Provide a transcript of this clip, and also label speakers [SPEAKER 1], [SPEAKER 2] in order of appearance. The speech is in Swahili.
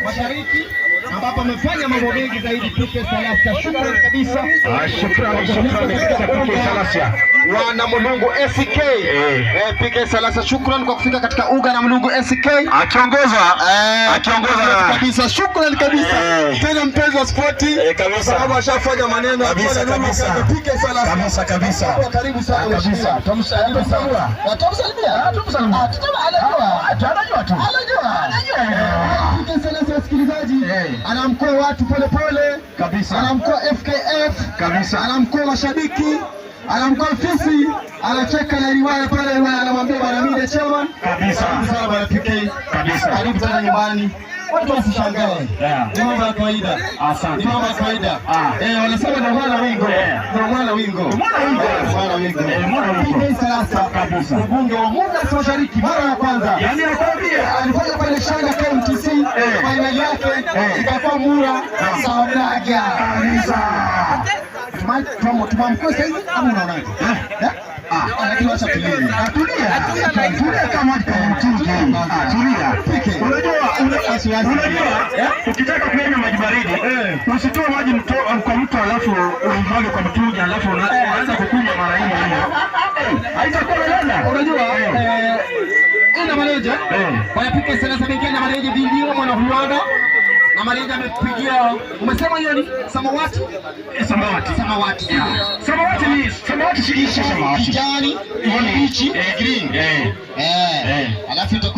[SPEAKER 1] Mashariki ambapo amefanya mambo mengi zaidi. PK Salasia, shukrani kabisa. Shukrani kabisa PK Salasia. Wana Mulungu SK. PK Salasia, shukrani kwa kufika katika uga na Mulungu SK. Akiongoza kabisa. Shukrani kabisa. Tena mpenzi wa spoti kabisa. Sababu ashafanya maneno kabisa. PK Salasia kabisa. Karibu sana kabisa. Tumsalimia sana. Tumsalimia. PK Salasia, wasikilizaji, anamkoa watu pole pole kabisa, anamkoa FKF kabisa, anamkoa mashabiki, anamkoa ofisi, anacheka na riwaya pale, anamwambia bwana mimi chairman kabisa. Sana bwana PK kabisa, karibu sana nyumbani. Watu wasishangae. Ni mambo ya kawaida. Asante. Ni mambo ya kawaida. Wanasema ndio mwana wingo. Ndio mwana wingo. Mwana wingo. PK Salasia kabisa. Mbunge wa Mumias Mashariki mara ya kwanza. Yaani nakwambia alifanya pale Shanga KMTC, finali yake ikakuwa Mura Sabaga kabisa. Tumamkosa hivi ama unaonaje? Lakini wacha tulie. Tulia kama mtungi. Tulia. Unajua ukitaka kunywa maji baridi usitoe maji kwa mto alafu umwage kwa mtungi alafu unaanza kukunywa mara hiyo. Haitakuwa ladha. Unajua ina manager kwa PK Salasia benki na manager vindio mwana Rwanda na manager amepigia. Umesema hiyo ni samawati? Samawati ni samawati kijani, green. Alafu